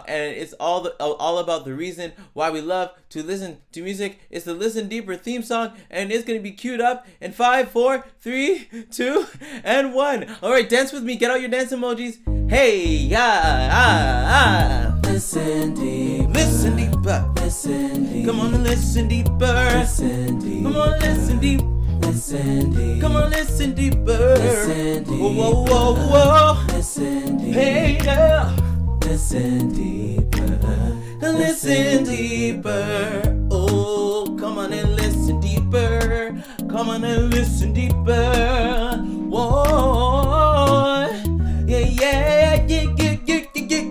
and it's all about the reason why we love to listen to music. It's the Listen Deeper theme song, and it's gonna be queued up in 5, 4, 3, 2, and 1. All right, dance with me. Get out your dance emojis. Hey, yeah, Listen deep. Listen deeper. Listen deep. Come on and listen deeper. Listen deep. Come on, listen deep. Listen deep. Come on, listen deeper. Listen deep. Whoa, whoa, whoa. Listen deep. Hey, yeah. Listen deeper. Listen deeper. Oh, come on and listen deeper. Come on and listen deeper. Whoa. Yeah, yeah, yeah, yeah, yeah, yeah, yeah.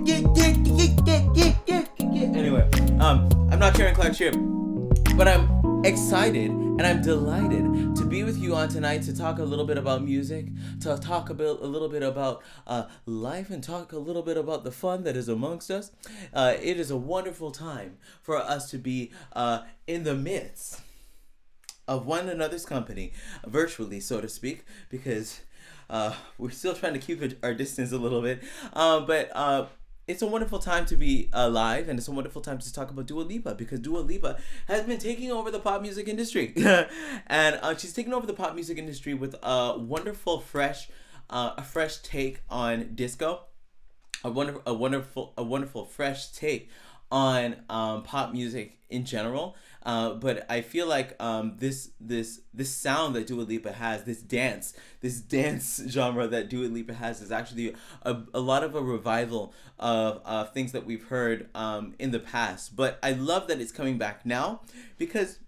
Anyway, I'm not Karen Clark Shear, but I'm excited and I'm delighted to be with you on tonight to talk a little bit about music, to talk a little bit about life, and talk a little bit about the fun that is amongst us. It is a wonderful time for us to be in the midst of one another's company, virtually, so to speak, because we're still trying to keep our distance a little bit. But it's a wonderful time to be alive, and it's a wonderful time to talk about Dua Lipa, because Dua Lipa has been taking over the pop music industry. And she's taken over the pop music industry with a wonderful, fresh take on disco, a wonderful, fresh take on pop music in general. But I feel like this sound that Dua Lipa has, this dance genre that Dua Lipa has, is actually a lot of a revival of things that we've heard in the past. But I love that it's coming back now, because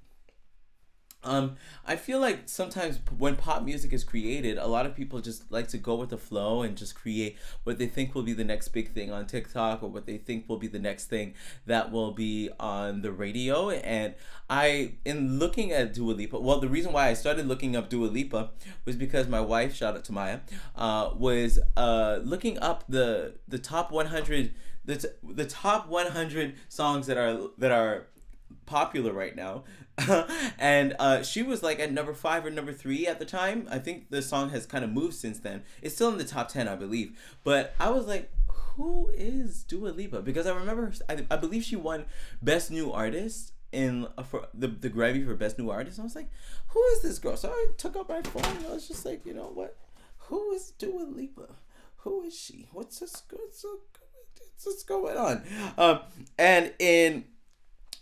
I feel like sometimes when pop music is created, a lot of people just like to go with the flow and just create what they think will be the next big thing on TikTok, or what they think will be the next thing that will be on the radio. And in looking at Dua Lipa, well, the reason why I started looking up Dua Lipa was because my wife, shout out to Maya, was looking up the top 100 the top 100 songs that are popular right now. And she was like at number 5 or number 3 at the time. I think the song has kind of moved since then. It's still in the top 10, I believe. But I was like, who is Dua Lipa? Because I remember, I believe she won Best New Artist for the Grammy for Best New Artist. And I was like, who is this girl? So I took up my phone and I was just like, you know what? Who is Dua Lipa? Who is she? What's going on? And in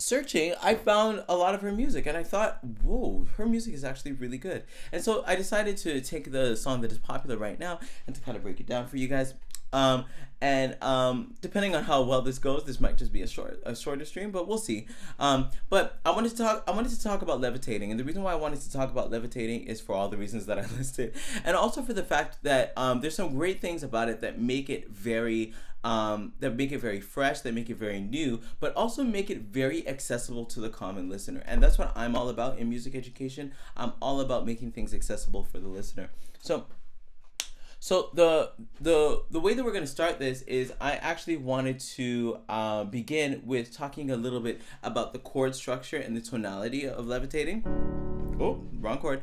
searching, I found a lot of her music, and I thought, whoa, her music is actually really good. And so I decided to take the song that is popular right now and to kind of break it down for you guys. Depending on how well this goes, this might just be a shorter stream, but we'll see. But I wanted to talk about Levitating, and the reason why I wanted to talk about Levitating is for all the reasons that I listed, and also for the fact that there's some great things about it that make it very fresh, that make it very new, but also make it very accessible to the common listener. And that's what I'm all about in music education. I'm all about making things accessible for the listener. So the way that we're going to start this is I actually wanted to begin with talking a little bit about the chord structure and the tonality of Levitating. Oh, wrong chord.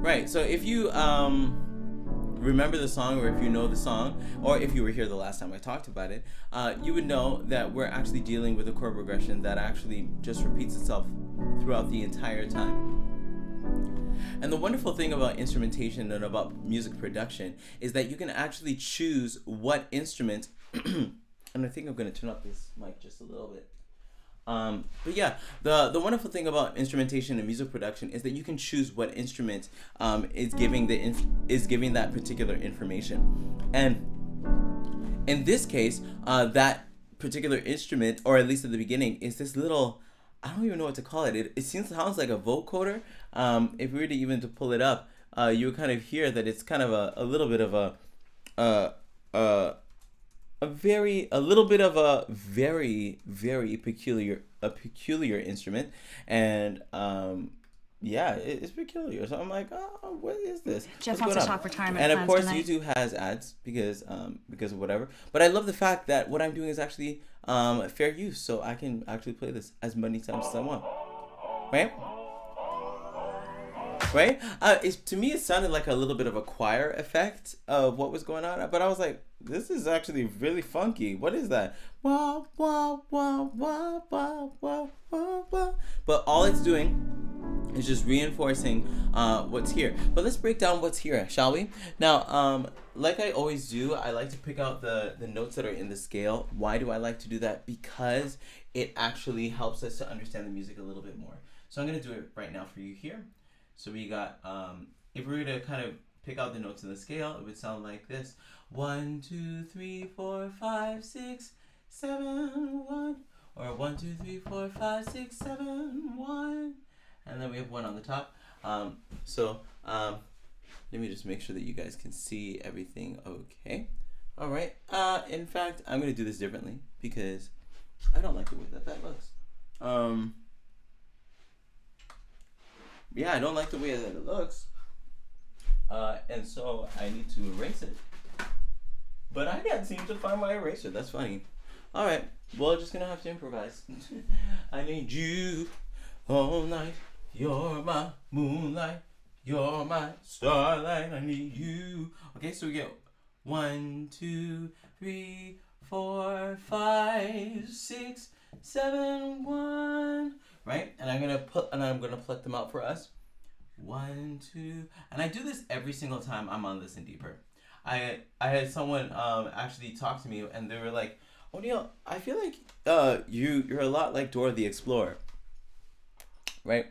Right. So if you remember the song, or if you know the song, or if you were here the last time I talked about it, you would know that we're actually dealing with a chord progression that actually just repeats itself throughout the entire time. And the wonderful thing about instrumentation and about music production is that you can actually choose what instrument, and I think I'm going to turn up this mic just a little bit. But yeah, the wonderful thing about instrumentation and music production is that you can choose what instrument is giving that particular information. And in this case, that particular instrument, or at least at the beginning, is this little, I don't even know what to call it. It sounds like a vocoder. If we were to even to pull it up, you would kind of hear that it's kind of a little bit of a very peculiar instrument. And yeah, it's peculiar. So I'm like, oh, what is this? Jeff wants to talk retirement and of course, tonight. YouTube has ads because of whatever. But I love the fact that what I'm doing is actually fair use, so I can actually play this as many times as I want. Right? right? To me, it sounded like a little bit of a choir effect of what was going on, but I was like, this is actually really funky. What is that? Wah, wah, wah, wah, wah, wah, wah, wah. But all it's doing is just reinforcing what's here. But let's break down what's here, shall we? Now, like I always do, I like to pick out the notes that are in the scale. Why do I like to do that? Because it actually helps us to understand the music a little bit more. So I'm going to do it right now for you here. So we got, if we were to kind of pick out the notes in the scale, it would sound like this. 1, 2, 3, 4, 5, 6, 7, 1. Or 1, 2, 3, 4, 5, 6, 7, 1. And then we have 1 on the top. Let me just make sure that you guys can see everything okay. All right. In fact, I'm going to do this differently because I don't like the way that looks. Yeah, I don't like the way that it looks. And so I need to erase it. But I can't seem to find my eraser. That's funny. All right. Well, just going to have to improvise. I need you all night. You're my moonlight. You're my starlight. I need you. Okay, so we get 1, 2, 3, 4, 5, 6, 7, 1. Right? And I'm gonna pluck them out for us. 1, 2, and I do this every single time I'm on Listen Deeper. I had someone actually talk to me, and they were like, "O'Neal, I feel like you're a lot like Dora the Explorer." Right?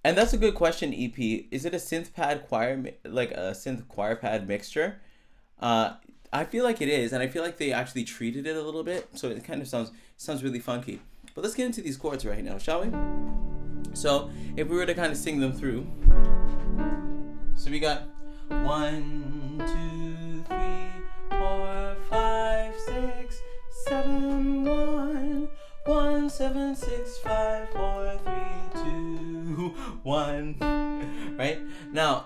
And that's a good question, EP. Is it a synth pad choir, like a synth choir pad mixture? I feel like it is, and I feel like they actually treated it a little bit, so it kind of sounds really funky. But let's get into these chords right now, shall we? So if we were to kind of sing them through, so we got 1, 2, 3, 4, 5, 6, 7, 1, 1, 7, 6, 5, 4, 3, 2, 1. Right now,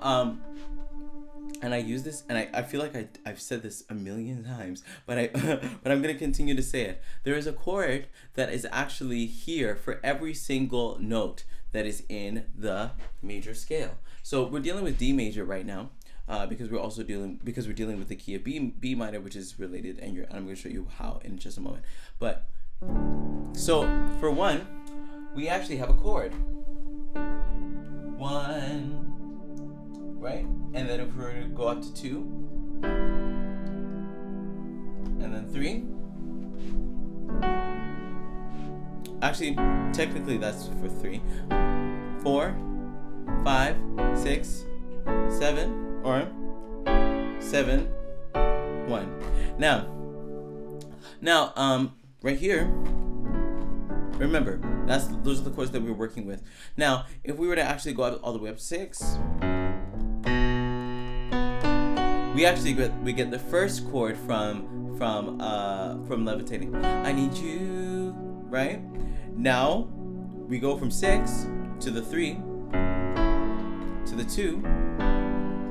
and I use this, and I feel like I've said this a million times, but but I'm gonna continue to say it. There is a chord that is actually here for every single note that is in the major scale. So we're dealing with D major right now, because we're dealing with the key of B minor, which is related, and I'm going to show you how in just a moment. But so for 1, we actually have a chord. 1. Right? And then if we were to go up to 2, and then 3. Actually, technically that's for 3. 4, 5, 6, 7, or 7, 1. Now, right here, remember, those are the chords that we were working with. Now, if we were to actually go all the way up to 6, we get the first chord from Levitating. I need you, right? Now we go from 6 to the 3 to the 2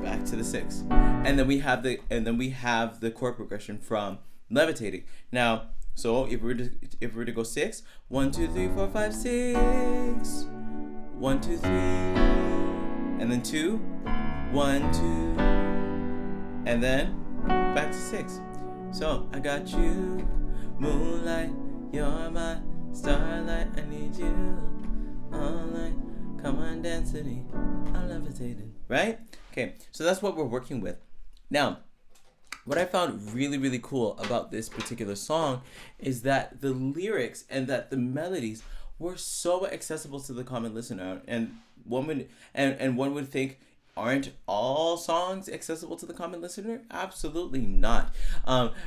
back to the 6, and then we have the chord progression from Levitating. Now, so if we were to go 6, 1, 2, 3, 4, 5, 6, 1, 2, 3, and then 2, 1, 2. And then back to 6. So I got you, moonlight, you're my starlight. I need you all night. Come on, dance with me. I'm levitating. Right? Okay. So that's what we're working with. Now, what I found really, really cool about this particular song is that the lyrics and that the melodies were so accessible to the common listener, and one would think, aren't all songs accessible to the common listener? Absolutely not. Let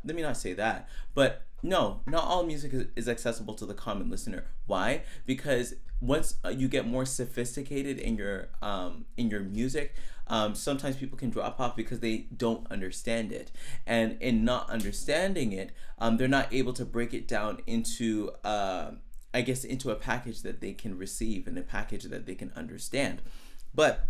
me not say that, but no, not all music is accessible to the common listener. Why? Because once you get more sophisticated in your music, sometimes people can drop off because they don't understand it, and in not understanding it, they're not able to break it down into into a package that they can receive and a package that they can understand. But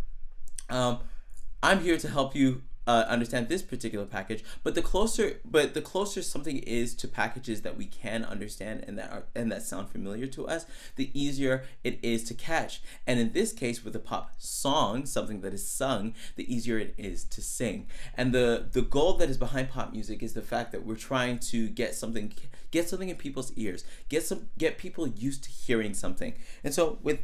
I'm here to help you understand this particular package, but the closer something is to packages that we can understand and that sound familiar to us, the easier it is to catch. And in this case, with a pop song, something that is sung, the easier it is to sing. And the goal that is behind pop music is the fact that we're trying to get something in people's ears, get people used to hearing something. And so with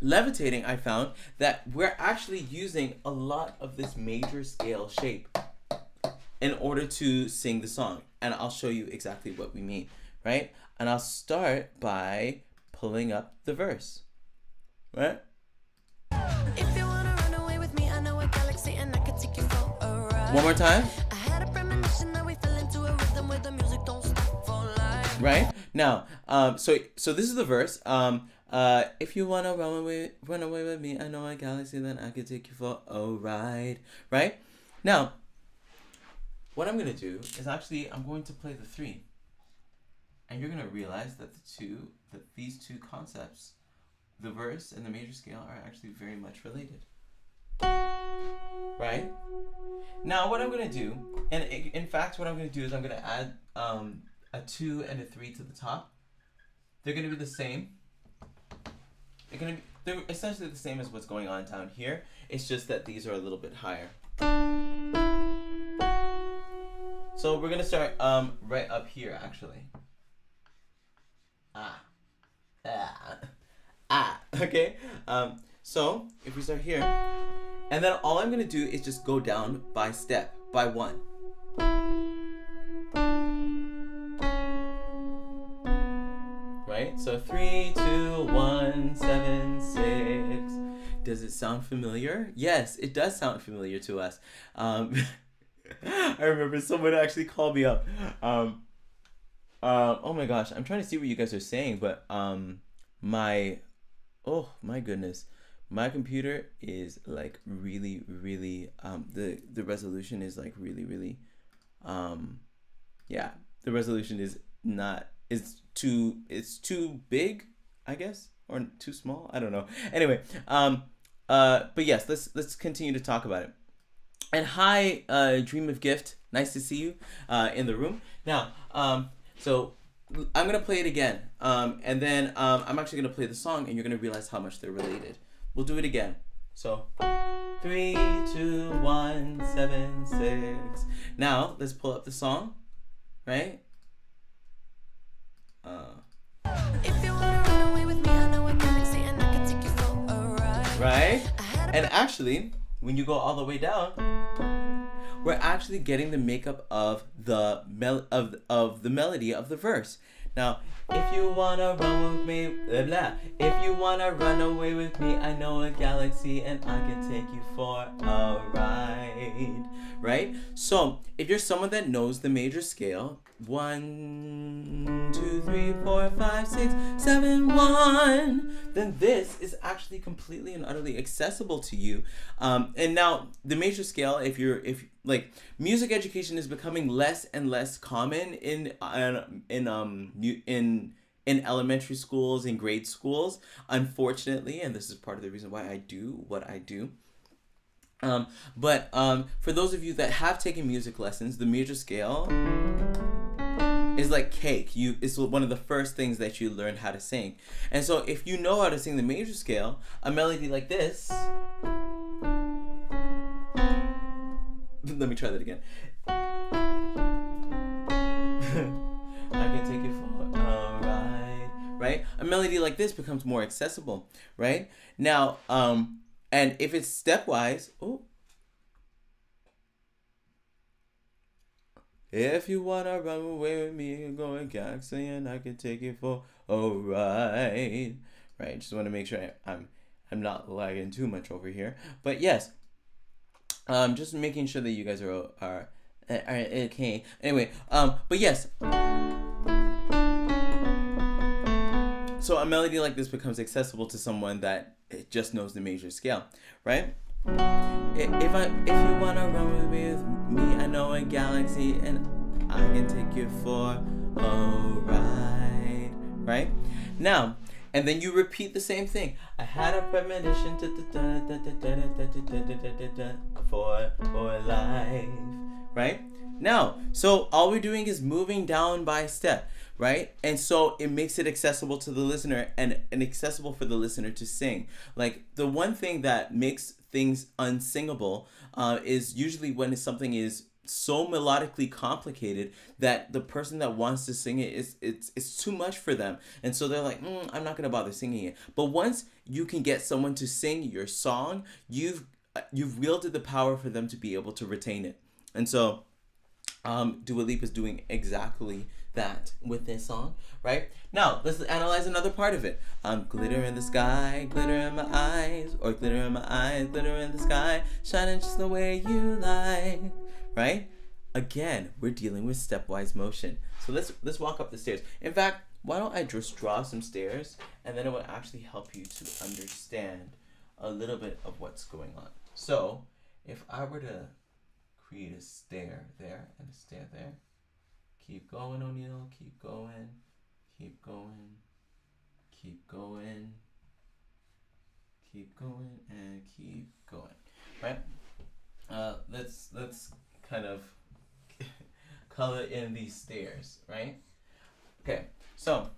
Levitating, I found that we're actually using a lot of this major scale shape in order to sing the song. And I'll show you exactly what we mean, right? And I'll start by pulling up the verse, right? If you wanna run away with me, I know a galaxy and I could take you for a ride. One more time. I had a premonition that we fell into a rhythm where the music don't stop for life. Right? Now, so this is the verse. If you wanna run away with me, I know a galaxy, then I could take you for a ride. Right? Now, what I'm gonna do is I'm going to play the 3, and you're gonna realize that these two concepts, the verse and the major scale, are actually very much related. Right? Now, what I'm gonna do, and in fact, what I'm gonna do is I'm gonna add a 2 and a 3 to the top. They're gonna be the same. They're essentially the same as what's going on down here. It's just that these are a little bit higher. So we're gonna start right up here, actually. Okay. So if we start here, and then all I'm gonna do is just go down by 1. Right? So 3, 2, 1, 7, 6. Does it sound familiar? Yes, it does sound familiar to us. I remember someone actually called me up. Oh my gosh, I'm trying to see what you guys are saying, but my goodness, my computer is like really the resolution is like really yeah, the resolution is not, it's too big, I guess, or too small, I don't know. Anyway, but yes, let's continue to talk about it. And hi, Dream of Gift, nice to see you in the room. Now, so I'm gonna play it again, and then I'm actually gonna play the song, and you're gonna realize how much they're related. We'll do it again. So 3, 2, 1, 7, 6. Now let's pull up the song, right? If you wanna run away with me, I know a galaxy and I can take you for a ride. Right? And actually, when you go all the way down, we're actually getting the makeup of the melody of the verse. Now, if you wanna run with me, blah blah. If you wanna run away with me, I know a galaxy and I can take you for a ride. Right? So, if you're someone that knows the major scale, 1, 2, 3, 4, 5, 6, 7, 1, then this is actually completely and utterly accessible to you. And now the major scale, if like, music education is becoming less and less common in elementary schools and grade schools, unfortunately, and this is part of the reason why I do what I do. But for those of you that have taken music lessons, the major scale is like cake. It's one of the first things that you learn how to sing. And so if you know how to sing the major scale, a melody like this. Let me try that again. I can take it for a ride, right? A melody like this becomes more accessible, right? Now, and if it's stepwise, if you wanna run away with me, you're going galaxy and I can take you for a ride, right? Just want to make sure I'm not lagging too much over here, but yes, just making sure that you guys are okay. Anyway, but yes. So a melody like this becomes accessible to someone that just knows the major scale, right? If you wanna run with me, I know a galaxy and I can take you for a ride, right? Now, And then you repeat the same thing. I had a premonition for life, right? Now, so all we're doing is moving down by step, right? And so it makes it accessible to the listener and accessible for the listener to sing. Like, the one thing that makes things unsingable is usually when something is so melodically complicated that the person that wants to sing it it's too much for them, and so they're like, I'm not gonna bother singing it. But once you can get someone to sing your song, you've wielded the power for them to be able to retain it. And so Dua Lipa is doing exactly that with this song. Right now, let's analyze another part of it. Glitter in the sky, glitter in my eyes, or glitter in my eyes, glitter in the sky, shining just the way you like. Right? Again, we're dealing with stepwise motion. So let's walk up the stairs. In fact, why don't I just draw some stairs, and then it will actually help you to understand a little bit of what's going on. So if I were to create a stair there and a stair there, keep going, O'Neill, keep going, keep going, keep going, keep going, and keep going. Right? Let's kind of color in these stairs, right? Okay, so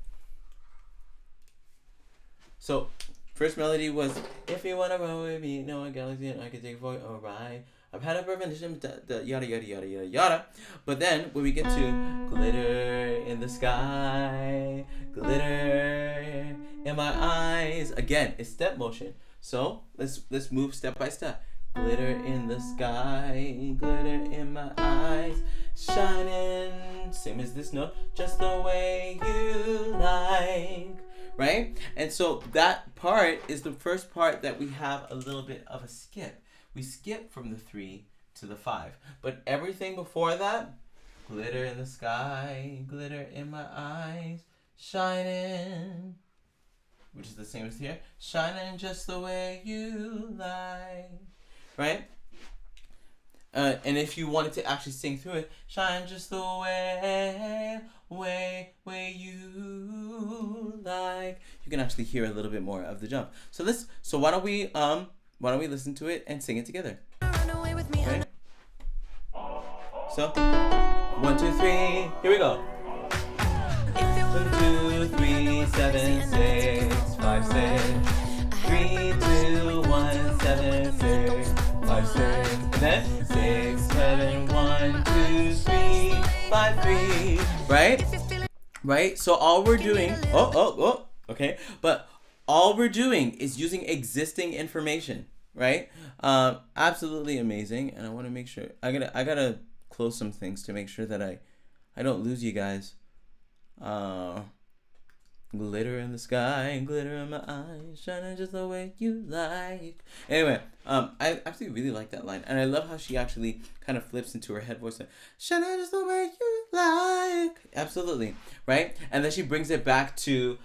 first melody was, if you wanna roll with me, no one galaxy and I can take it for you, alright. I've had a premonition, yada yada yada yada yada. But then when we get to glitter in the sky, glitter in my eyes, again, it's step motion. So let's move step by step. Glitter in the sky, glitter in my eyes, shining, same as this note, just the way you like, right? And so that part is the first part that we have a little bit of a skip. We skip from the 3 to the 5. But everything before that, glitter in the sky, glitter in my eyes, shining, which is the same as here, shining just the way you like. Right? And if you wanted to actually sing through it, shine just the way you like, you can actually hear a little bit more of the jump. So why don't we listen to it and sing it together? Run away with me. Okay. So 1, 2, 3, here we go. 1, 2, 3, 7, 6, 5, 6, 3, 2, 1, 7, 6, 5, 6, and then 6, 7, 1, 2, 3, 5, 3. Right? Right? So all we're doing, okay, but all we're doing is using existing information, right? Absolutely amazing. And I want to make sure I gotta close some things to make sure that I don't lose you guys. Glitter in the sky, glitter in my eyes, shining just the way you like. Anyway, I actually really like that line, and I love how she actually kind of flips into her head voice, shining just the way you like. Absolutely, right? And then she brings it back to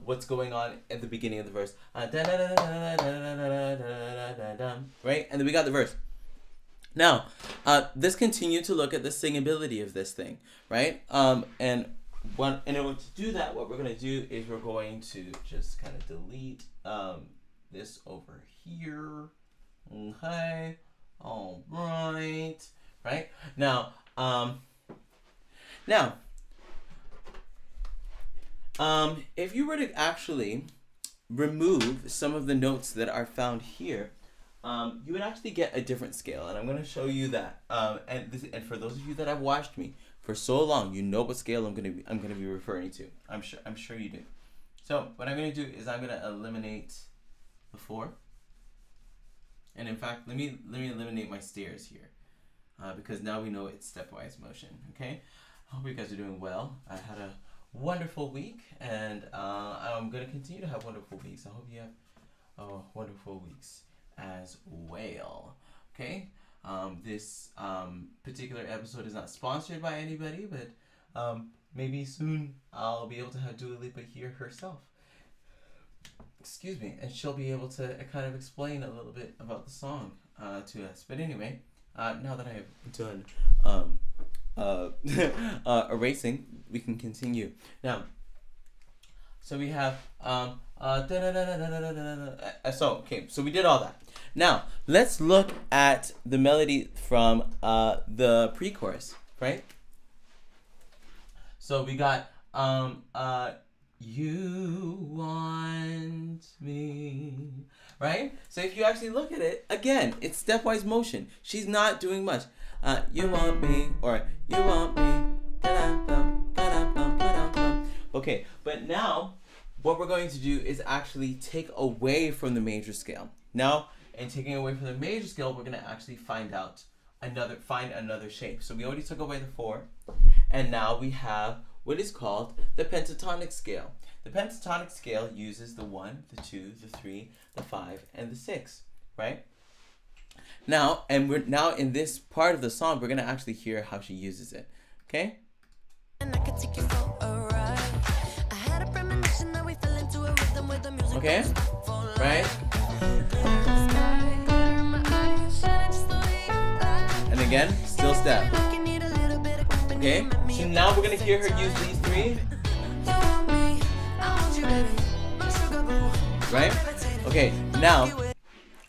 what's going on at the beginning of the verse, right? And then we got the verse. Now, let's continue to look at the singability of this thing, right? In order to do that, what we're going to do is we're going to just kind of delete this over here. Okay. All right. Right? Now, if you were to actually remove some of the notes that are found here, you would actually get a different scale, and I'm going to show you that. And for those of you that have watched me for so long, you know what scale I'm gonna be referring to. I'm sure you do. So what I'm gonna do is I'm gonna eliminate the 4. And in fact, let me eliminate my stairs here, because now we know it's stepwise motion. Okay. I hope you guys are doing well. I had a wonderful week, and I'm gonna continue to have wonderful weeks. I hope you have wonderful weeks as well. Okay. This particular episode is not sponsored by anybody, but maybe soon I'll be able to have Dua Lipa here herself. Excuse me, and she'll be able to kind of explain a little bit about the song to us. But anyway, now that I have done erasing, we can continue. Now, so we have So okay, so we did all that. Now let's look at the melody from the pre-chorus, right? So we got you want me, right? So if you actually look at it, again, it's stepwise motion. She's not doing much. You want me, or you want me. Okay, but now what we're going to do is actually take away from the major scale. Now, in taking away from the major scale, we're going to actually find another shape. So we already took away the 4, and now we have what is called the pentatonic scale. The pentatonic scale uses the 1, the 2, the 3, the 5, and the 6, right? Now, and we're now in this part of the song, we're going to actually hear how she uses it, okay? And I could take you for a ride. I had a premonition that we fell into a rhythm with the music. Okay, right? And again, still step. Okay, so now we're gonna hear her use these 3. Right? Okay,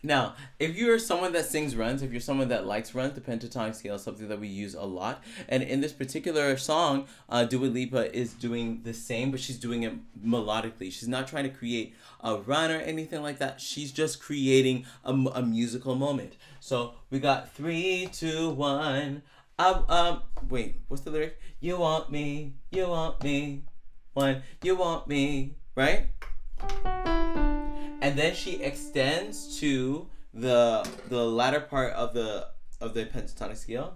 now, if you're someone that sings runs, if you're someone that likes runs, the pentatonic scale is something that we use a lot. And in this particular song, Dua Lipa is doing the same, but she's doing it melodically. She's not trying to create a run or anything like that. She's just creating a musical moment. So we got 3, 2, 1. Wait, what's the lyric? You want me, 1, you want me, right? And then she extends to the latter part of the pentatonic scale,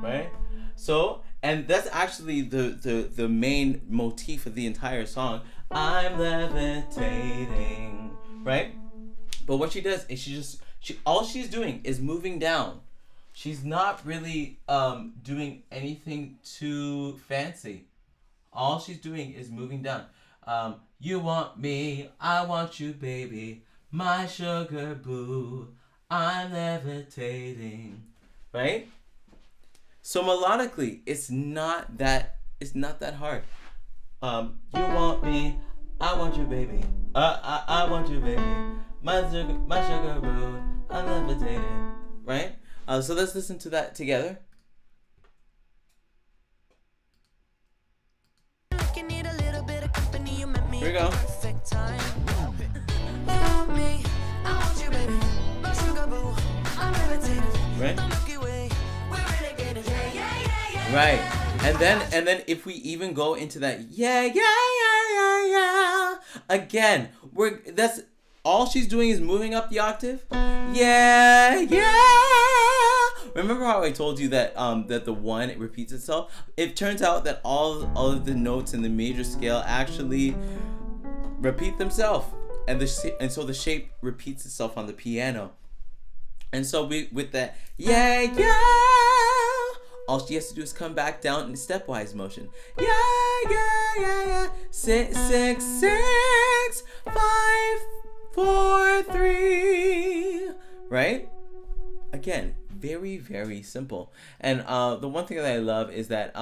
right? So, and that's actually the main motif of the entire song. I'm levitating, right? But what she does is all she's doing is moving down. She's not really doing anything too fancy. All she's doing is moving down. You want me, I want you, baby, my sugar boo, I'm levitating, right? So melodically, it's not that hard. You want me, I want you, baby, I want you, baby, my sugar boo, I'm levitating, right? So let's listen to that together. Here we go. Right? Right. And then if we even go into that again, that's all she's doing is moving up the octave. Remember how I told you that that the 1 it repeats itself? It turns out that all of the notes in the major scale actually repeat themselves, and so the shape repeats itself on the piano. And so with that all she has to do is come back down in stepwise motion. 6 6 6 5 4 3, right? Again, very, very simple. And the one thing that I love is that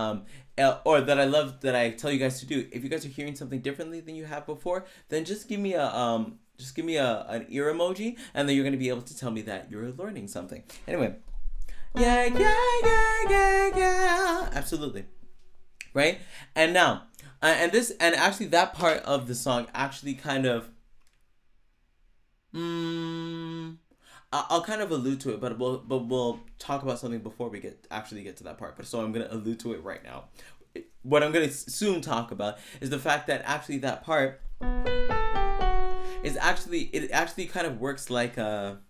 that I tell you guys to do, if you guys are hearing something differently than you have before, then just give me an ear emoji, and then you're gonna be able to tell me that you're learning something. Anyway, absolutely, right? And now, and actually that part of the song actually kind of, I'll kind of allude to it, but we'll talk about something before we get to that part. But so I'm gonna allude to it right now. What I'm gonna soon talk about is the fact that actually that part is actually kind of works like a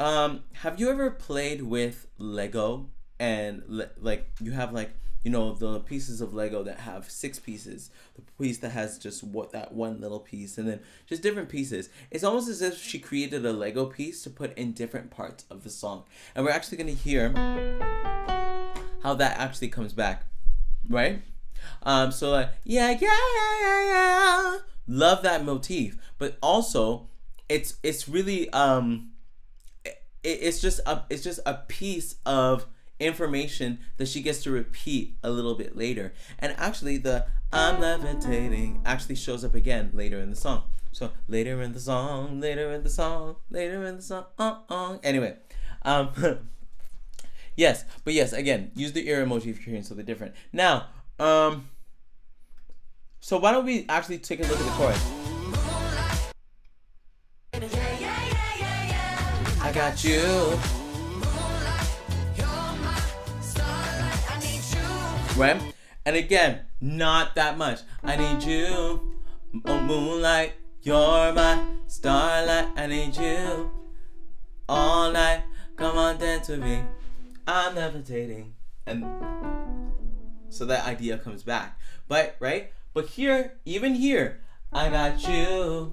have you ever played with Lego and like you have like, you know, the pieces of Lego that have 6 pieces, the piece that has just that one little piece, and then just different pieces. It's almost as if she created a Lego piece to put in different parts of the song. And we're actually going to hear how that actually comes back, right? So like, love that motif, but also it's really it's just a piece of information that she gets to repeat a little bit later. And actually the I'm levitating actually shows up again later in the song. So later in the song, later in the song, later in the song. Anyway, yes, but yes, again, use the ear emoji if you're hearing something different. Now, so why don't we actually take a look at the chorus? I got you. Right? And again, not that much. I need you. Oh, moonlight, you're my starlight. I need you all night. Come on, dance with me. I'm levitating. And so that idea comes back. But, right? But here, even here, I got you.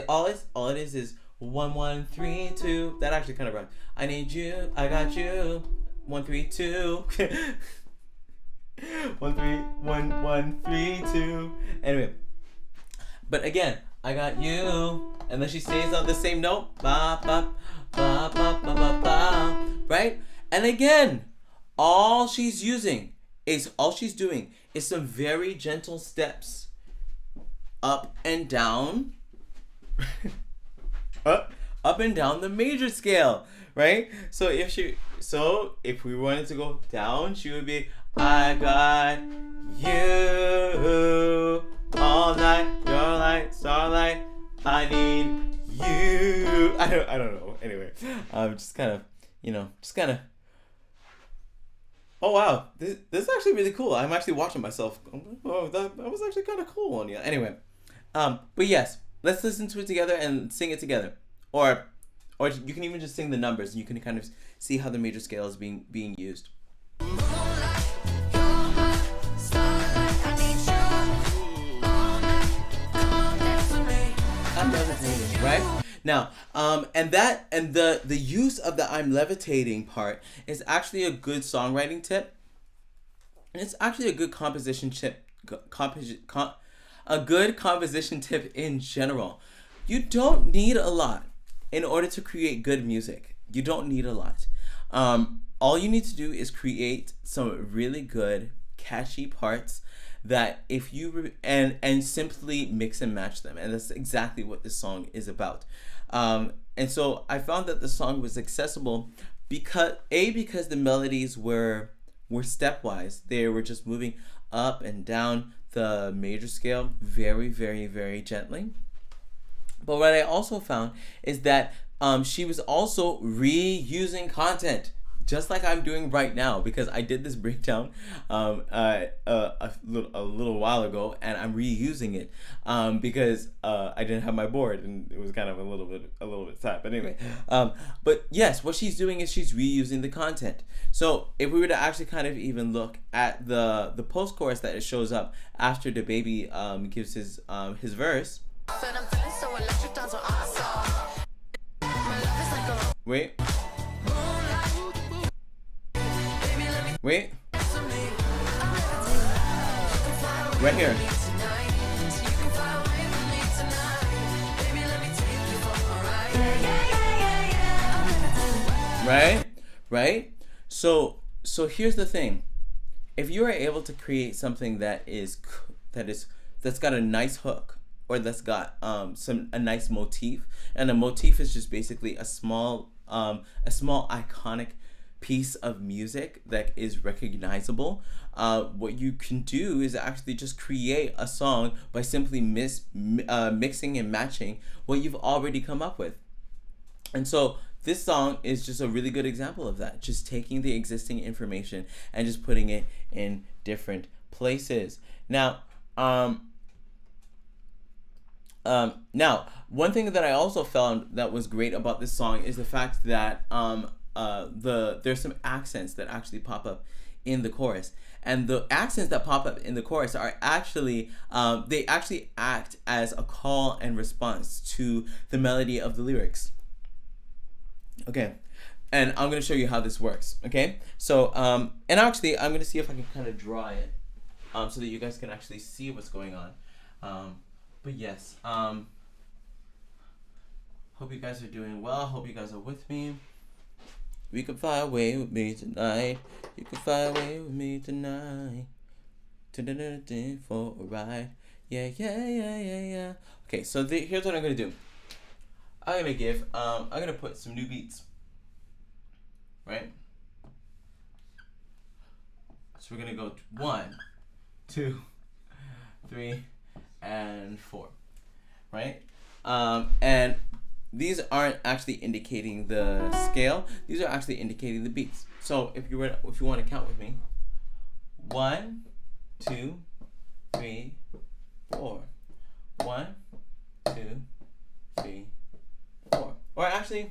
All it is 1 1 3 2. That actually kind of rhymes. I need you. I got you. 1 3 2. 1 3 1 1 3 2. Anyway, but again, I got you, and then she stays on the same note. Ba ba ba ba ba ba ba. Right? And again, all she's doing is some very gentle steps up and down. up and down the major scale, right? So if we wanted to go down, she would be I got you all night, your light, starlight. I need you. I don't know. Anyway, just kind of. Oh wow, this is actually really cool. I'm actually watching myself. Oh, that was actually kind of cool on you. Anyway, but yes, let's listen to it together and sing it together, or you can even just sing the numbers, and you can kind of see how the major scale is being used. I'm levitating, right? Now, and the use of the I'm levitating part is actually a good songwriting tip. And it's actually a good composition tip. A good composition tip in general. You don't need a lot in order to create good music. You don't need a lot. All you need to do is create some really good, catchy parts that if you and simply mix and match them, and that's exactly what this song is about. And so I found that the song was accessible because the melodies were stepwise. They were just moving up and down the major scale very, very, very gently. But what I also found is that she was also reusing content, just like I'm doing right now, because I did this breakdown a little while ago, and I'm reusing it because I didn't have my board, and it was kind of a little bit sad. But anyway, but yes, what she's doing is she's reusing the content. So if we were to actually kind of even look at the post chorus that it shows up after the baby gives his verse. Wait. Right here. Right? So here's the thing. If you are able to create something that's got a nice hook, or that's got a nice motif, and a motif is just basically a small iconic piece of music that is recognizable, what you can do is actually just create a song by simply mixing and matching what you've already come up with. And so this song is just a really good example of that, just taking the existing information and just putting it in different places. Now, one thing that I also found that was great about this song is the fact that there's some accents that actually pop up in the chorus, and the accents that pop up in the chorus are actually they actually act as a call and response to the melody of the lyrics. Okay, and I'm gonna show you how this works. Okay, so and actually I'm gonna see if I can kind of draw it so that you guys can actually see what's going on. But yes, hope you guys are doing well. Hope you guys are with me. We can fly away with me tonight. You can fly away with me tonight. For a ride. Yeah, yeah, yeah, yeah, yeah. Okay, so here's what I'm gonna do. I'm gonna put some new beats. Right? So we're gonna go 1, 2, 3, and 4. Right? And these aren't actually indicating the scale. These are actually indicating the beats. So if you want to count with me, 1, 2, 3, 4. 1, 2, 3, 4. Or actually,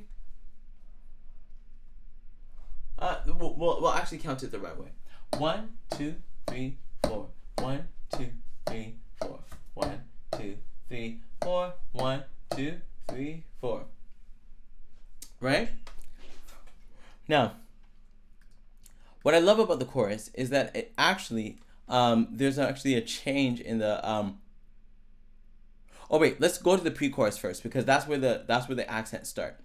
we'll actually count it the right way. 1, 2, 3, 4. 1, 2, 3, 4. 1, 2, 3, 4. 1, 2, 3, 4. Right? Now, what I love about the chorus is that it actually, there's actually a change in the, oh wait, let's go to the pre-chorus first, because that's where the accents start.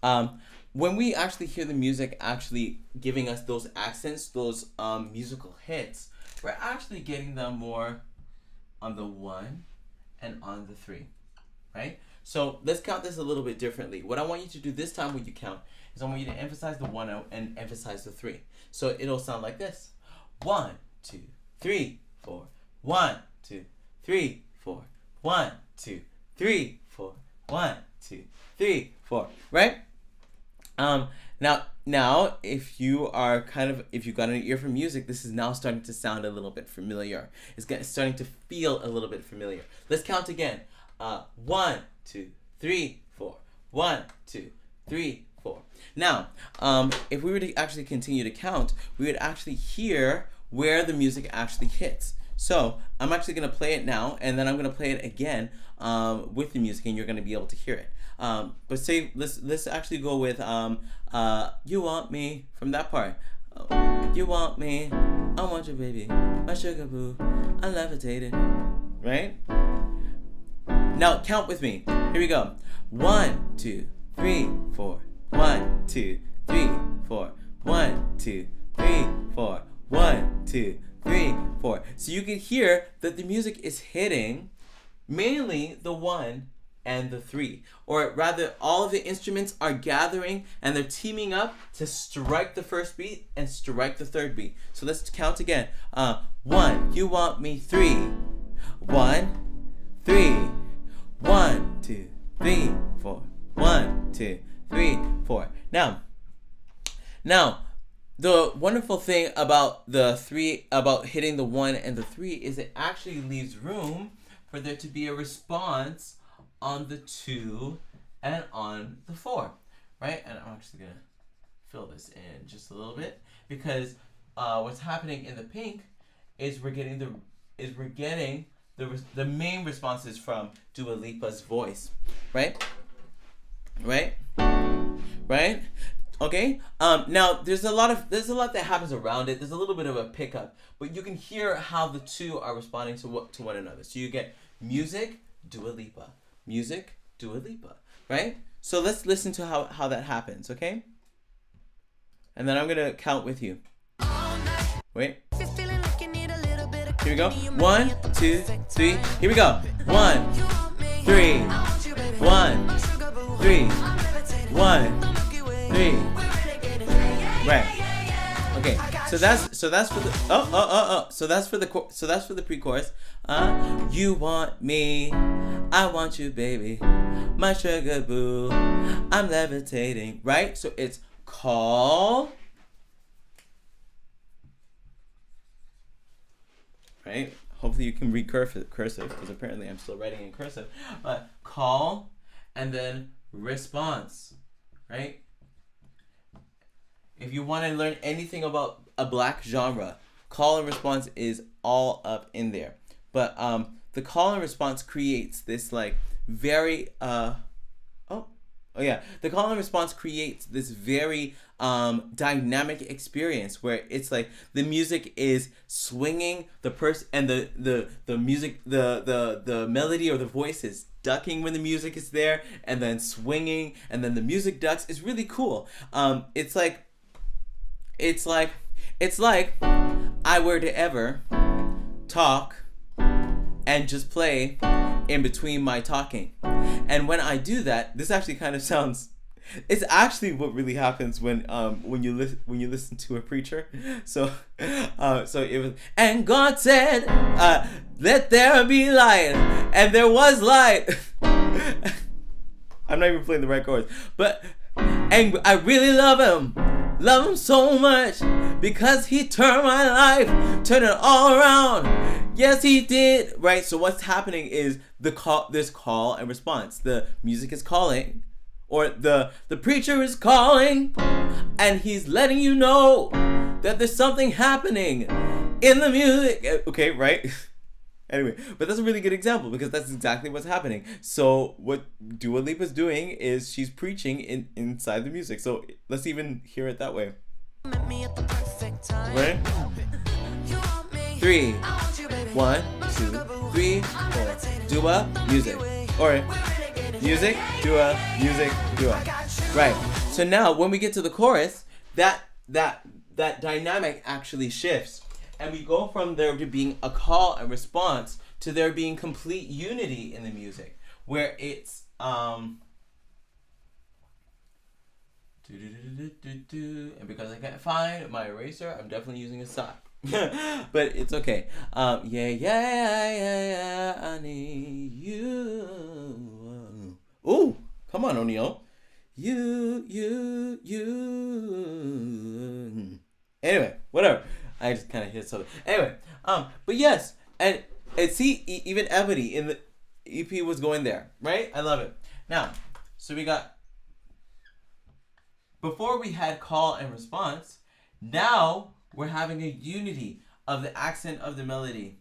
When we actually hear the music actually giving us those accents, those musical hits, we're actually getting them more on the 1 and on the 3, right? So let's count this a little bit differently. What I want you to do this time when you count is I want you to emphasize the 1 and emphasize the 3. So it'll sound like this. 1, 2, 3, 4. 1, 2, 3, 4. 1, 2, 3, 4. 1, 2, 3, 4. Right? Now, if you've got an ear for music, this is now starting to sound a little bit familiar. It's starting to feel a little bit familiar. Let's count again. 1, 2, 3, 4. 1, 2, 3, 4. Now, if we were to actually continue to count, we would actually hear where the music actually hits. So I'm actually going to play it now, and then I'm going to play it again with the music, and you're going to be able to hear it. But say let's actually go with "You Want Me" from that part. You want me, I want you, baby, my sugar boo, I'm levitating. Right? Now count with me. Here we go. 1, 2, 3, 4. 1, 2, 3, 4. 1, 2, 3, 4. 1, 2, 3, 4. So you can hear that the music is hitting mainly the 1 and the 3, or rather all of the instruments are gathering and they're teaming up to strike the first beat and strike the third beat. So let's count again. 1, you want me, 3. 1, 3. 1, 2, 3, 4. 1, 2, 3, 4. Now, the wonderful thing about about hitting the 1 and the 3 is it actually leaves room for there to be a response on the 2 and on the 4, right? And I'm actually gonna fill this in just a little bit, because what's happening in the pink is we're getting the main responses from Dua Lipa's voice, right? Okay. Now there's a lot that happens around it. There's a little bit of a pickup, but you can hear how the two are responding to one another. So you get music, Dua Lipa, music, Dua Lipa, right? So let's listen to how that happens, okay? And then I'm gonna count with you. Wait. Here we go. 1, 2, 3. Here we go. 1, 3. 1, 3. 1, 3. Right. Okay. So that's for the So that's for the pre-chorus. You want me, I want you, baby, my sugar boo, I'm levitating. Right. So it's call. Right. Hopefully you can read cursive, because apparently I'm still writing in cursive. But call, and then response. Right? If you want to learn anything about a black genre, call and response is all up in there. But the call and response creates this like very the call and response creates this very dynamic experience where it's like the music is swinging, the person and the music, the melody or the voice is ducking when the music is there, and then swinging, and then the music ducks. Is really cool. It's like It's like I were to ever talk and just play in between my talking. And when I do that, this actually kind of sounds, it's actually what really happens when you listen to a preacher. So it was, and God said, let there be light, and there was light. I'm not even playing the right chords, but and I really love him so much, because he turned my life, turned it all around. Yes, he did. Right. So what's happening is there's call and response. The music is calling, or the preacher is calling, and he's letting you know that there's something happening in the music. Okay, right? Anyway, but that's a really good example, because that's exactly what's happening. So what Dua Lipa's doing is she's preaching inside the music. So let's even hear it that way. Met me at the perfect time. Ready? You want me, 3, I want you, baby. 1, 2, 3, 4. Dua, music. Or music, Dua, music, Dua. Right. So now when we get to the chorus, that dynamic actually shifts. And we go from there to being a call and response to there being complete unity in the music, where it's and because I can't find my eraser, I'm definitely using a sock. But it's okay. Yeah, I need you. Ooh, come on, O'Neal. You. Anyway, whatever. I just kind of hit something. Anyway, but yes, and see, even Ebony in the EP was going there, right? I love it. Now, so we got, before we had call and response, now we're having a unity of the accent of the melody,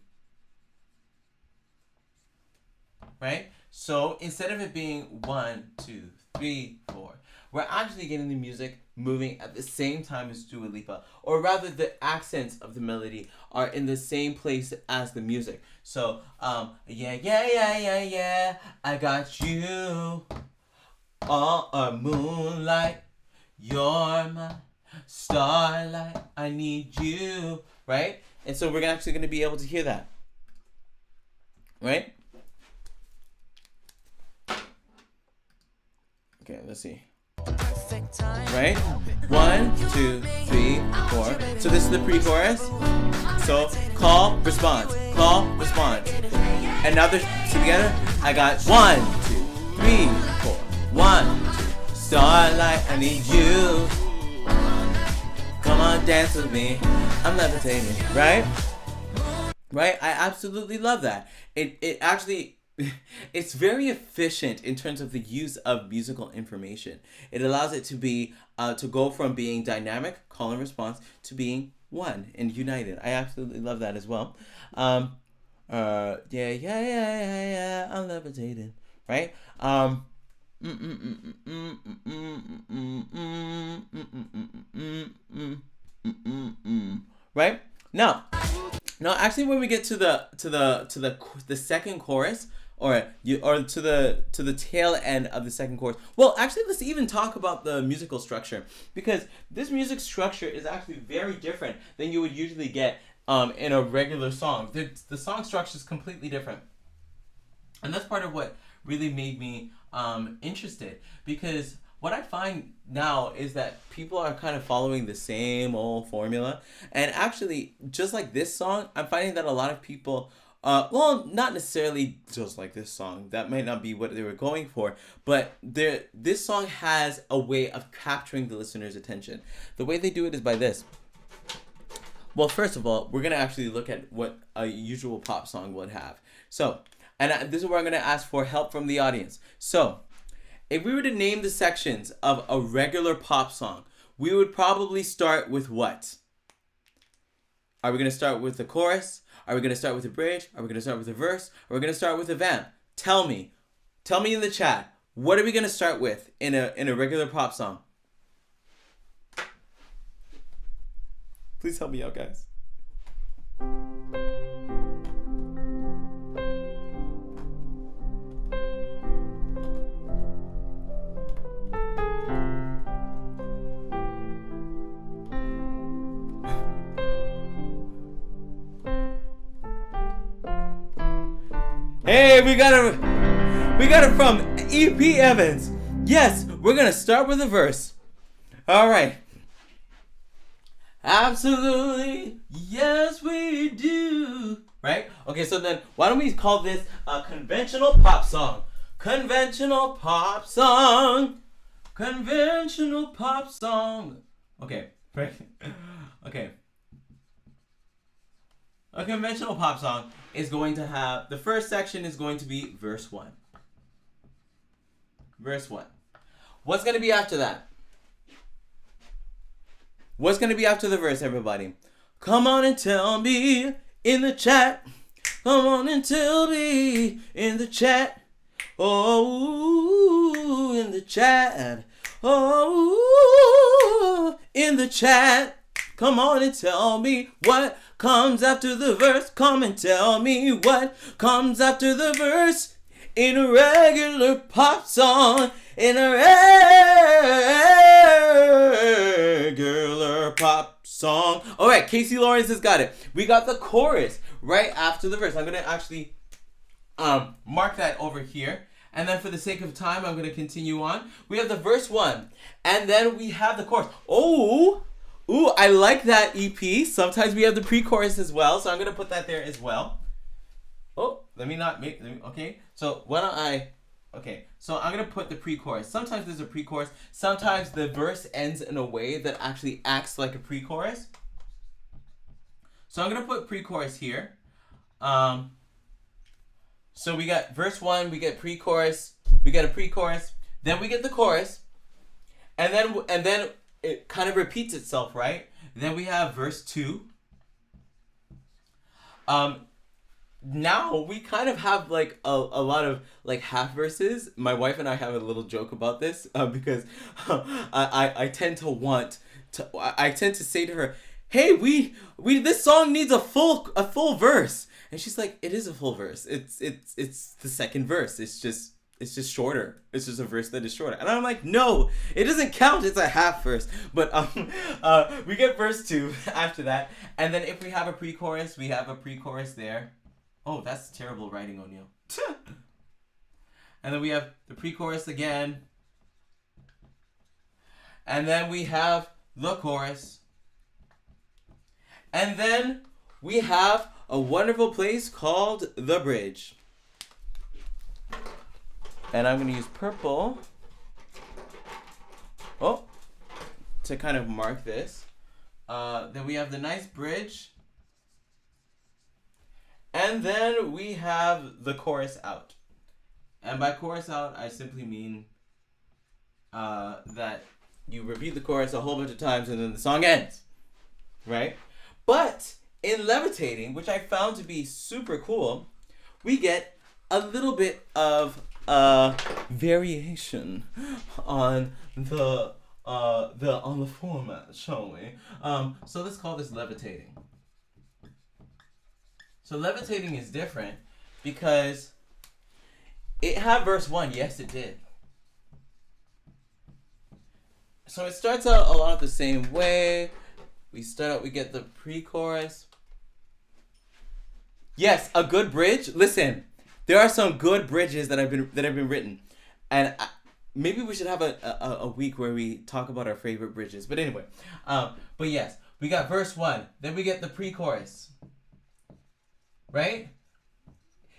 right? So instead of it being 1, 2, 3, 4, we're actually getting the music moving at the same time as Dua Lipa, or rather the accents of the melody are in the same place as the music. So yeah, I got you, moonlight, you're my starlight, I need you, right? And so we're actually going to be able to hear that, right? Okay, let's see. Right? 1, 2, 3, 4. So this is the pre-chorus. So call, response, and now they're together. I got 1, 2, 3, 4. 1, 2. Starlight, I need you. Come on, dance with me. I'm levitating. Right? Right? I absolutely love that. It actually. It's very efficient in terms of the use of musical information. It allows it to be to go from being dynamic, call and response, to being one and united. I absolutely love that as well. Yeah, I'm levitating, right? Right? Now, actually, when we get to the second chorus, or to the tail end of the second chorus. Well, actually, let's even talk about the musical structure, because this music structure is actually very different than you would usually get in a regular song. The song structure is completely different, and that's part of what really made me interested, because what I find now is that people are kind of following the same old formula. And actually, just like this song, I'm finding that a lot of people, well, not necessarily just like this song. That might not be what they were going for. But this song has a way of capturing the listener's attention. The way they do it is by this. Well, first of all, we're going to actually look at what a usual pop song would have. So, and this is where I'm going to ask for help from the audience. So, if we were to name the sections of a regular pop song, we would probably start with what? Are we going to start with the chorus? Are we going to start with the bridge? Are we going to start with the verse? Or are we going to start with the vamp? Tell me in the chat, what are we going to start with in a regular pop song? Please help me out, guys. Hey, we got it from EP Evans. Yes, we're gonna start with a verse. All right. Absolutely, yes we do. Right? Okay, so then why don't we call this a conventional pop song? Conventional pop song. Conventional pop song. Okay, right? Okay. A conventional pop song is going to have, the first section is going to be verse 1. Verse 1. What's going to be after that? What's going to be after the verse, everybody? Come on and tell me in the chat. Come on and tell me in the chat. Oh, in the chat. Oh, in the chat. Come on and tell me what comes after the verse. Come and tell me what comes after the verse. In a regular pop song. In a regular pop song. All right, Casey Lawrence has got it. We got the chorus right after the verse. I'm going to actually mark that over here. And then for the sake of time, I'm going to continue on. We have the verse 1. And then we have the chorus. Oh, ooh, I like that EP. Sometimes we have the pre-chorus as well. So I'm going to put that there as well. Oh, okay. So why don't so I'm going to put the pre-chorus. Sometimes there's a pre-chorus. Sometimes the verse ends in a way that actually acts like a pre-chorus. So I'm going to put pre-chorus here. So we got verse 1, we get pre-chorus, we get a pre-chorus, then we get the chorus, and then it kind of repeats itself, right? Then we have verse 2. Now we kind of have like a lot of like half verses. My wife and I have a little joke about this because I tend to say to her, hey, we this song needs a full verse. And she's like, it is a full verse. It's the second verse. It's just shorter. It's just a verse that is shorter. And I'm like, no, it doesn't count. It's a half verse. But we get verse 2 after that. And then if we have a pre-chorus, we have a pre-chorus there. Oh, that's terrible writing, O'Neill. And then we have the pre-chorus again. And then we have the chorus. And then we have a wonderful place called the bridge. And I'm going to use purple to kind of mark this. Then we have the nice bridge. And then we have the chorus out. And by chorus out, I simply mean that you repeat the chorus a whole bunch of times and then the song ends. Right? But in Levitating, which I found to be super cool, we get a little bit of variation on the format, shall we? So let's call this Levitating. So Levitating is different because it had verse 1. Yes, it did. So it starts out a lot the same way. We get the pre-chorus. Yes, a good bridge. Listen, there are some good bridges that have been written, and maybe we should have a week where we talk about our favorite bridges. But anyway, but yes, we got verse 1. Then we get the pre-chorus. Right?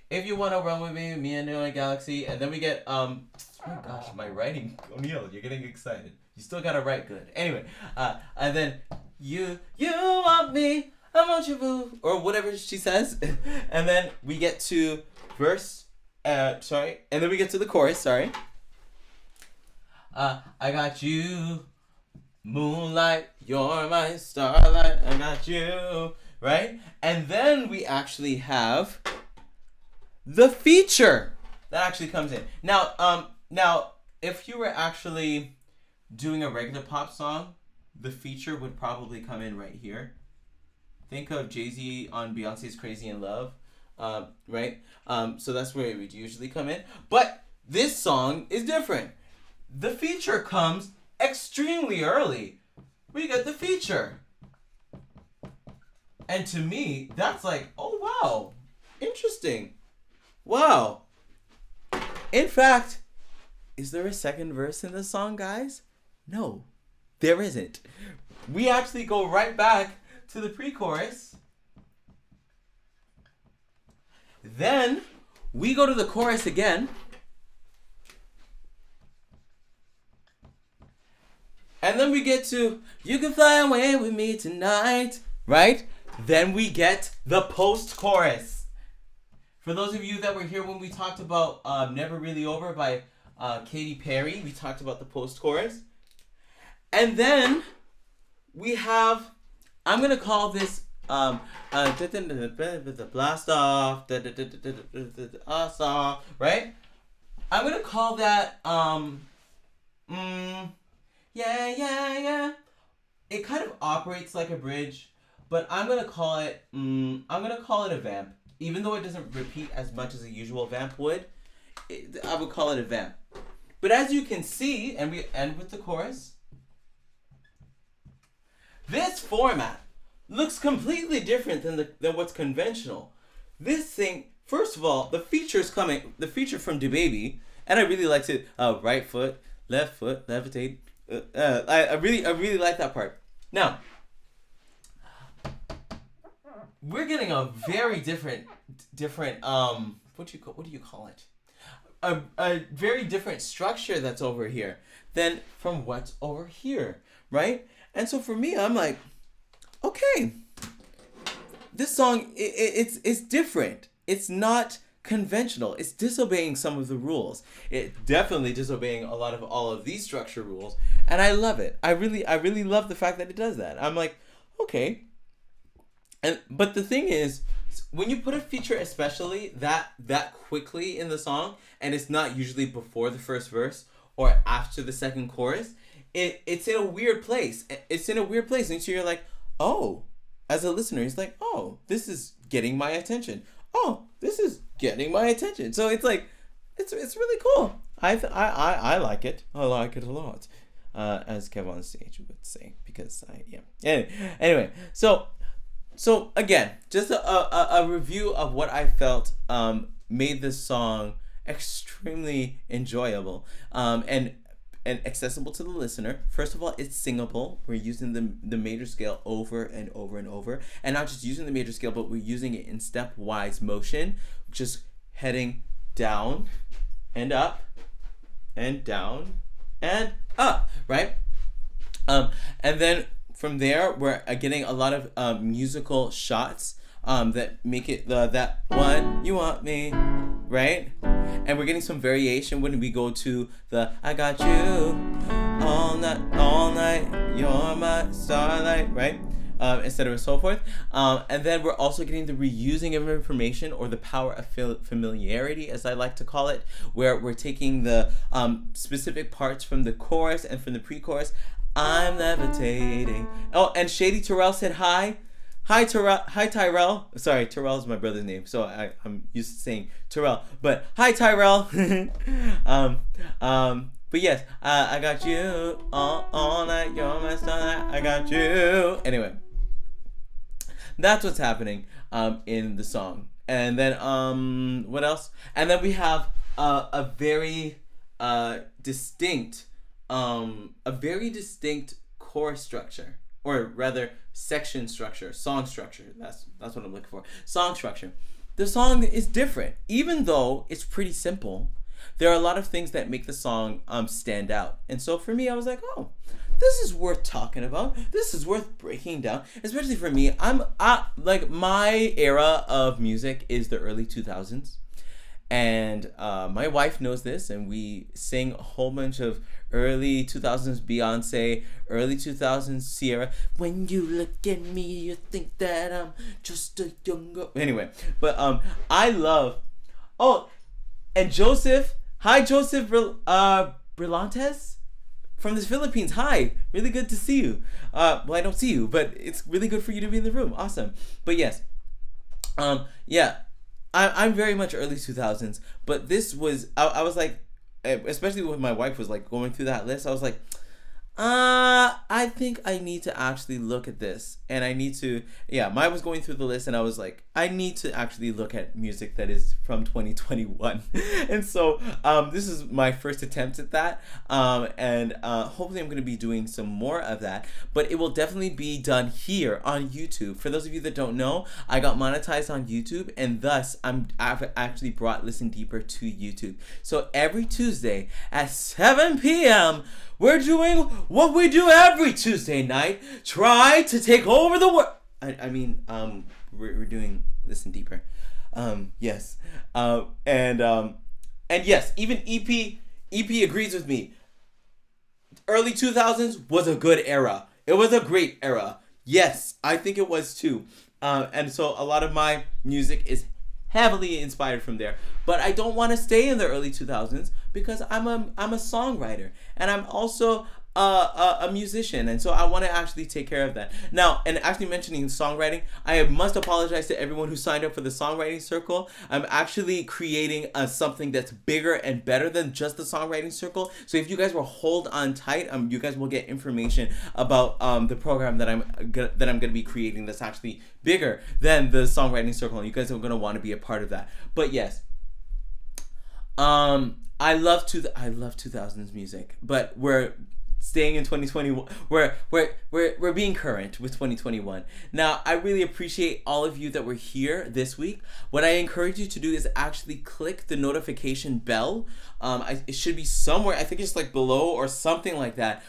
If you want to run with me and the galaxy, and then we get oh my gosh, my writing, O'Neill, you're getting excited. You still gotta write good. Anyway, and then you want me, I want you, boo, or whatever she says, and then we get to and then we get to the chorus. Sorry. I got you, moonlight, you're my starlight. I got you. Right? And then we actually have the feature that actually comes in. Now, if you were actually doing a regular pop song, the feature would probably come in right here. Think of Jay-Z on Beyonce's Crazy in Love, right? So that's where it would usually come in. But this song is different. The feature comes extremely early. We get the feature. And to me, that's like, oh wow, interesting. Wow. In fact, is there a second verse in the song, guys? No, there isn't. We actually go right back to the pre-chorus. Then we go to the chorus again. And then we get to, you can fly away with me tonight, right? Then we get the post-chorus. For those of you that were here when we talked about Never Really Over by Katy Perry, we talked about the post-chorus. And then we have, I'm going to call this the blast off, right? I'm going to call that, yeah. It kind of operates like a bridge, but I'm going to call it a vamp. Even though it doesn't repeat as much as a usual vamp would, I would call it a vamp. But as you can see, and we end with the chorus, this format looks completely different than what's conventional. This thing, first of all, the feature from DaBaby, and I really liked it. Right foot, left foot, levitate. I really like that part. Now, we're getting a very different what do you call it? A very different structure that's over here than from what's over here, right? And so for me, I'm like, okay, this song it's different. It's not conventional. It's disobeying some of the rules. It's definitely disobeying all of these structure rules, and I love it. I really love the fact that it does that. I'm like, okay. But the thing is, when you put a feature, especially that quickly in the song, and it's not usually before the first verse or after the second chorus, it's in a weird place. It's in a weird place, and so you're like, oh, as a listener, it's like, oh, this is getting my attention. Oh, this is getting my attention. So it's like, it's really cool. I like it. I like it a lot, as Kev on stage would say, because Anyway, so again, just a review of what I felt made this song extremely enjoyable and accessible to the listener. First of all, it's singable. We're using the major scale over and over and over, and not just using the major scale, but we're using it in stepwise motion, just heading down and up and down and up, right? And then from there, we're getting a lot of musical shots that make it that one, you want me, right? And we're getting some variation when we go to the I got you all night, you're my starlight, right? Instead of and so forth. And then we're also getting the reusing of information, or the power of familiarity, as I like to call it, where we're taking the specific parts from the chorus and from the pre-chorus. I'm levitating. Oh, and Shady Terrell said hi. Hi, Tyrell. Sorry, Tyrell is my brother's name, so I'm used to saying Terrell. But hi, Tyrell. But yes, I got you all night. You're my starlight. I got you. Anyway, that's what's happening in the song. And then what else? And then we have a very distinct chorus structure, or rather section structure, song structure. That's what I'm looking for. Song structure. The song is different, even though it's pretty simple. There are a lot of things that make the song stand out, and so for me, I was like, oh, this is worth talking about. This is worth breaking down, especially for me. Like my era of music is the early 2000s. And my wife knows this, and we sing a whole bunch of early 2000s Beyonce, early 2000s Sierra. When you look at me, you think that I'm just a young girl. Anyway, but I love. Oh, and Joseph. Hi, Joseph Brillantes from the Philippines. Hi, really good to see you. Well, I don't see you, but it's really good for you to be in the room. Awesome. But yes, yeah. I'm very much early 2000s, but this was, I was like, especially when my wife was like going through that list, I was like, I think I need to actually look at this, and I need to, mine was going through the list, and I was like, I need to actually look at music that is from 2021, and so, this is my first attempt at that, and hopefully I'm going to be doing some more of that, but it will definitely be done here on YouTube. For those of you that don't know, I got monetized on YouTube, and thus, I've actually brought Listen Deeper to YouTube. So every Tuesday at 7 p.m., we're doing what we do every Tuesday night. Try to take over the world. We're doing Listen Deeper. Yes. And yes, even EP agrees with me. Early 2000s was a good era. It was a great era. Yes, I think it was too. And so a lot of my music is heavily inspired from there. But I don't want to stay in the early 2000s because I'm a songwriter, and I'm also a musician, and so I want to actually take care of that. Now, and actually mentioning songwriting, I must apologize to everyone who signed up for the songwriting circle. I'm actually creating something that's bigger and better than just the songwriting circle. So if you guys will hold on tight, you guys will get information about the program that I'm gonna be creating that's actually bigger than the songwriting circle, and you guys are gonna want to be a part of that. But yes, I love 2000s music, but we're staying in 2021. We're being current with 2021. Now, I really appreciate all of you that were here this week. What I encourage you to do is actually click the notification bell. It should be somewhere. I think it's like below or something like that.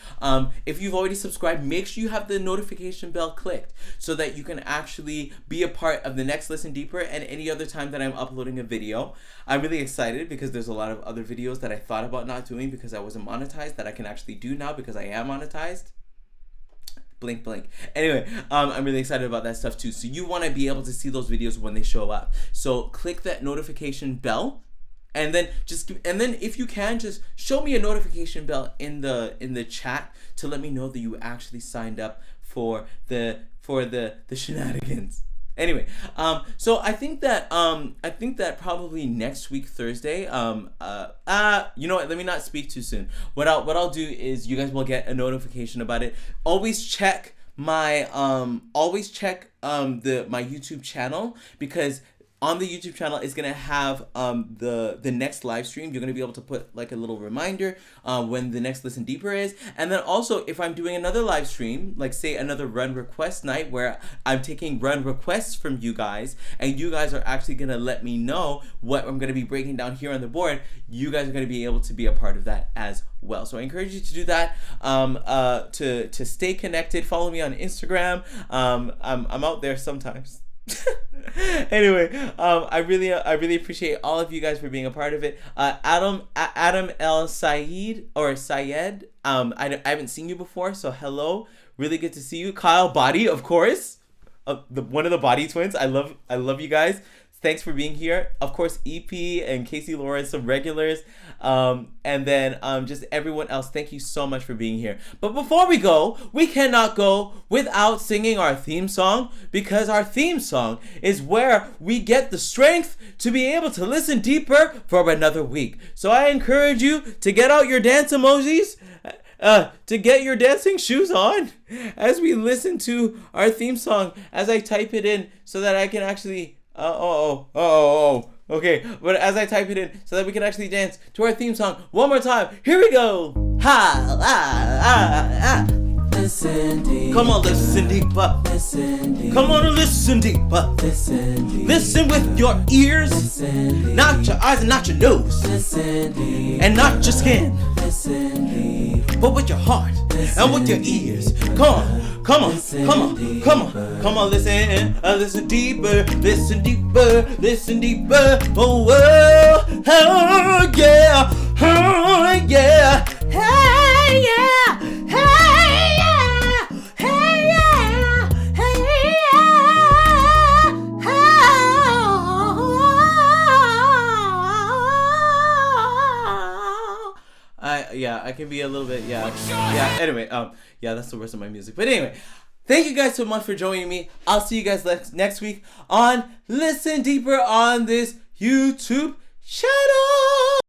If you've already subscribed, make sure you have the notification bell clicked so that you can actually be a part of the next Listen Deeper and any other time that I'm uploading a video. I'm really excited because there's a lot of other videos that I thought about not doing because I wasn't monetized that I can actually do now because I am monetized. Blink, blink. Anyway, I'm really excited about that stuff too. So you want to be able to see those videos when they show up. So click that notification bell, and then if you can, just show me a notification bell in the chat to let me know that you actually signed up for the shenanigans. Anyway, so I think that probably next week Thursday. You know what? Let me not speak too soon. What I'll do is you guys will get a notification about it. Always check my my YouTube channel, because on the YouTube channel is gonna have the next live stream. You're gonna be able to put like a little reminder when the next Listen Deeper is, and then also if I'm doing another live stream, like say another run request night where I'm taking run requests from you guys, and you guys are actually gonna let me know what I'm gonna be breaking down here on the board. You guys are gonna be able to be a part of that as well. So I encourage you to do that. To stay connected, follow me on Instagram. I'm out there sometimes. Anyway, I really appreciate all of you guys for being a part of it. Adam L. Syed, I haven't seen you before, so hello, really good to see you. Kyle Body, of course, one of the Body twins. I love you guys. Thanks for being here. Of course, EP and Casey Lawrence, some regulars, and then just everyone else. Thank you so much for being here. But before we go, we cannot go without singing our theme song, because our theme song is where we get the strength to be able to listen deeper for another week. So I encourage you to get out your dance emojis, to get your dancing shoes on as we listen to our theme song, as I type it in so that I can actually... Okay, but as I type it in so that we can actually dance to our theme song one more time. Here we go. Listen deep. Come on, listen deeper. Listen deep. Come on and listen deeper. Listen deep. Listen with your ears, Listen deep. not your eyes and not your nose, Listen deep. and not your skin, Listen deep. but with your heart and with your ears. Come on. Come on, listen, listen deeper, listen deeper, listen deeper. Oh, yeah, oh, yeah, hey, yeah, hey, yeah, hey, yeah, hey, yeah. I can be a little bit, anyway, that's the rest of my music. But anyway, thank you guys so much for joining me. I'll see you guys next week on Listen Deeper on this YouTube channel.